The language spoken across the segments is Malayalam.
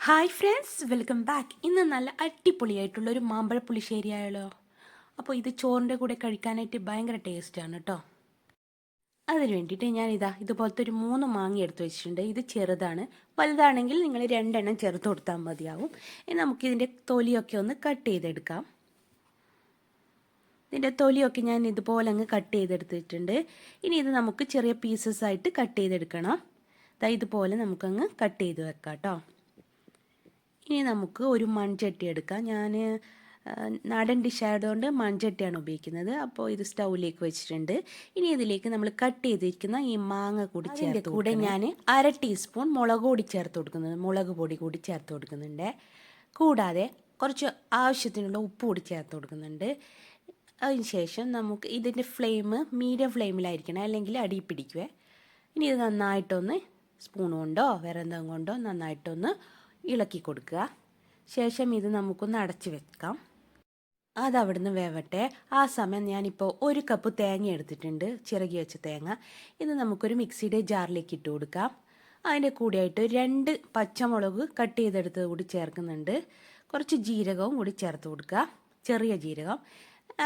Hi friends, welcome back. ഇന്ന് നല്ല അടിപൊളിയായിട്ടുള്ളൊരു മാമ്പഴ പുളിശ്ശേരി ആയാലോ. അപ്പോൾ ഇത് ചോറിൻ്റെ കൂടെ കഴിക്കാനായിട്ട് ഭയങ്കര ടേസ്റ്റാണ് കേട്ടോ. അതിന് വേണ്ടിയിട്ട് ഞാനിതാ ഇതുപോലത്തെ ഒരു 3 മാങ്ങ എടുത്ത് വെച്ചിട്ടുണ്ട്. ഇത് ചെറുതാണ്. വലുതാണെങ്കിൽ നിങ്ങൾ 2 എണ്ണം ചേർത്ത് കൊടുത്താൽ മതിയാവും. ഇനി നമുക്കിതിൻ്റെ തൊലിയൊക്കെ ഒന്ന് കട്ട് ചെയ്തെടുക്കാം. ഇതിൻ്റെ തൊലിയൊക്കെ ഞാൻ ഇതുപോലെ അങ്ങ് കട്ട് ചെയ്തെടുത്തിട്ടുണ്ട്. ഇനി ഇത് നമുക്ക് ചെറിയ പീസസ് ആയിട്ട് കട്ട് ചെയ്തെടുക്കണം. ഇതുപോലെ നമുക്കങ്ങ് കട്ട് ചെയ്ത് വെക്കാം കേട്ടോ. ഇനി നമുക്ക് ഒരു മൺചട്ടി എടുക്കാം. ഞാൻ നാടൻ ഡിഷ് ആയതുകൊണ്ട് മൺചട്ടിയാണ് ഉപയോഗിക്കുന്നത്. അപ്പോൾ ഇത് സ്റ്റൗവിലേക്ക് വെച്ചിട്ടുണ്ട്. ഇനി ഇതിലേക്ക് നമ്മൾ കട്ട് ചെയ്തിരിക്കുന്ന ഈ മാങ്ങ കൂടി ചേർത്ത് കൂടെ ഞാൻ 1/2 ടീസ്പൂൺ മുളക് പൊടി ചേർത്ത് കൊടുക്കുന്നുണ്ട്. മുളക് പൊടി കൂടി ചേർത്ത് കൊടുക്കുന്നുണ്ട്. കൂടാതെ കുറച്ച് ആവശ്യത്തിനുള്ള ഉപ്പ് കൂടി ചേർത്ത് കൊടുക്കുന്നുണ്ട്. അതിന് ശേഷം നമുക്ക് ഇതിൻ്റെ ഫ്ലെയിം മീഡിയം ഫ്ലെയിമിലായിരിക്കണം, അല്ലെങ്കിൽ അടി പിടിക്കുവേ. ഇനി ഇത് നന്നായിട്ടൊന്ന് സ്പൂൺ കൊണ്ടോ വേറെ എന്തെങ്കിലും കൊണ്ടോ നന്നായിട്ടൊന്ന് ഇളക്കി കൊടുക്കുക. ശേഷം ഇത് നമുക്കൊന്ന് അടച്ച് വെക്കാം. അതവിടുന്ന് വേവട്ടെ. ആ സമയം ഞാനിപ്പോൾ 1 കപ്പ് തേങ്ങ എടുത്തിട്ടുണ്ട്, ചിരകി വെച്ച തേങ്ങ. ഇത് നമുക്കൊരു മിക്സിയുടെ ജാറിലേക്ക് ഇട്ട് കൊടുക്കാം. അതിൻ്റെ കൂടെയായിട്ട് 2 പച്ചമുളക് കട്ട് ചെയ്തെടുത്തത് കൂടി ചേർക്കുന്നുണ്ട്. കുറച്ച് ജീരകവും കൂടി ചേർത്ത് കൊടുക്കുക, ചെറിയ ജീരകം.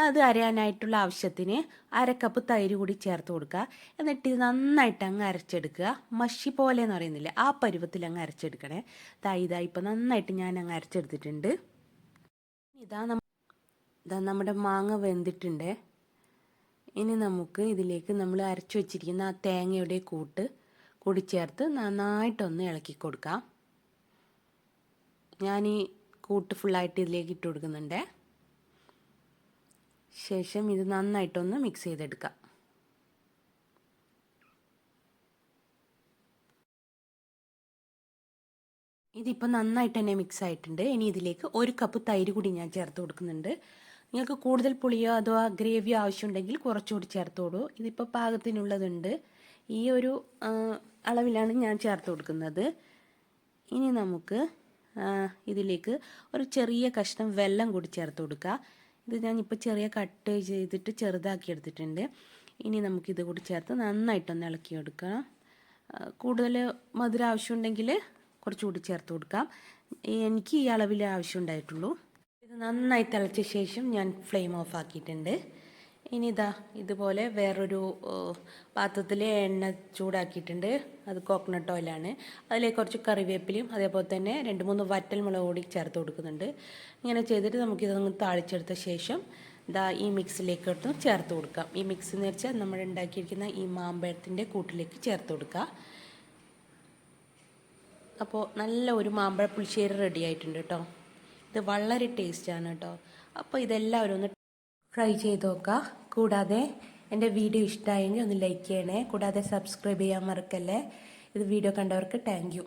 അത് അരയാനായിട്ടുള്ള ആവശ്യത്തിന് 1/2 കപ്പ് തൈര് കൂടി ചേർത്ത് കൊടുക്കുക. എന്നിട്ട് ഇത് നന്നായിട്ട് അങ്ങ് അരച്ചെടുക്കുക. മഷി പോലെ എന്ന് പറയുന്നില്ല, ആ പരുവത്തിൽ അങ്ങ് അരച്ചെടുക്കണേ. ഇപ്പം നന്നായിട്ട് ഞാൻ അങ്ങ് അരച്ചെടുത്തിട്ടുണ്ട്. ഇതാ നമ്മുടെ മാങ്ങ വെന്തിട്ടുണ്ട്. ഇനി നമുക്ക് ഇതിലേക്ക് നമ്മൾ അരച്ചു വെച്ചിരിക്കുന്ന ആ തേങ്ങയുടെ കൂടി ചേർത്ത് നന്നായിട്ടൊന്ന് ഇളക്കി കൊടുക്കാം. ഞാൻ ഈ കൂട്ട് ഫുള്ളായിട്ട് ഇതിലേക്ക് ഇട്ട് കൊടുക്കുന്നുണ്ട്. ശേഷം ഇത് നന്നായിട്ടൊന്ന് മിക്സ് ചെയ്തെടുക്കാം. ഇതിപ്പോൾ നന്നായിട്ട് തന്നെ മിക്സ് ആയിട്ടുണ്ട്. ഇനി ഇതിലേക്ക് 1 കപ്പ് തൈര് കൂടി ഞാൻ ചേർത്ത് കൊടുക്കുന്നുണ്ട്. നിങ്ങൾക്ക് കൂടുതൽ പുളിയോ അതോ ഗ്രേവിയോ ആവശ്യമുണ്ടെങ്കിൽ കുറച്ചുകൂടി ചേർത്തോളൂ. ഇതിപ്പോൾ പാകത്തിനുള്ളതുണ്ട്. ഈ ഒരു അളവിലാണ് ഞാൻ ചേർത്ത് കൊടുക്കുന്നത്. ഇനി നമുക്ക് ഇതിലേക്ക് ഒരു ചെറിയ കഷ്ണം വെള്ളം കൂടി ചേർത്ത് കൊടുക്കുക. ഇത് ഞാനിപ്പോൾ ചെറിയ കട്ട് ചെയ്തിട്ട് ചെറുതാക്കി എടുത്തിട്ടുണ്ട്. ഇനി നമുക്കിത് കൂടി ചേർത്ത് നന്നായിട്ടൊന്ന് ഇളക്കി എടുക്കണം. കൂടുതൽ മധുരം ആവശ്യമുണ്ടെങ്കിൽ കുറച്ചുകൂടി ചേർത്ത് കൊടുക്കാം. എനിക്ക് ഈ അളവിൽ ആവശ്യമുണ്ടായിട്ടുള്ളൂ. ഇത് നന്നായി തിളച്ച ശേഷം ഞാൻ ഫ്ലെയിം ഓഫ് ആക്കിയിട്ടുണ്ട്. ഇനി ഇതുപോലെ വേറൊരു പാത്രത്തിൽ എണ്ണ ചൂടാക്കിയിട്ടുണ്ട്. അത് കോക്കനട്ട് ഓയിലാണ്. അതിലേക്ക് കുറച്ച് കറിവേപ്പിലയും അതേപോലെ തന്നെ 2-3 വറ്റൽമുളക് കൂടി ചേർത്ത് കൊടുക്കുന്നുണ്ട്. ഇങ്ങനെ ചെയ്തിട്ട് നമുക്കിതൊന്ന് താളിച്ചെടുത്ത ശേഷം ഈ മിക്സിലേക്ക് എടുത്ത് ചേർത്ത് കൊടുക്കാം. ഈ മിക്സ് എന്ന് വെച്ചാൽ നമ്മൾ ഉണ്ടാക്കിയിരിക്കുന്ന ഈ മാമ്പഴത്തിൻ്റെ കൂട്ടിലേക്ക് ചേർത്ത് കൊടുക്കുക. അപ്പോൾ നല്ല ഒരു മാമ്പഴ പുളിശ്ശേരി റെഡി ആയിട്ടുണ്ട് കേട്ടോ. ഇത് വളരെ ടേസ്റ്റാണ് കേട്ടോ. അപ്പോൾ ഇതെല്ലാവരും ഒന്ന് ട്രൈ ചെയ്ത് നോക്കുക. കൂടാതെ എൻ്റെ വീഡിയോ ഇഷ്ടമായെങ്കിൽ ഒന്ന് ലൈക്ക് ചെയ്യണേ. കൂടാതെ സബ്സ്ക്രൈബ് ചെയ്യാൻ മറക്കല്ലേ. ഇത് വീഡിയോ കണ്ടവർക്ക് താങ്ക് യു.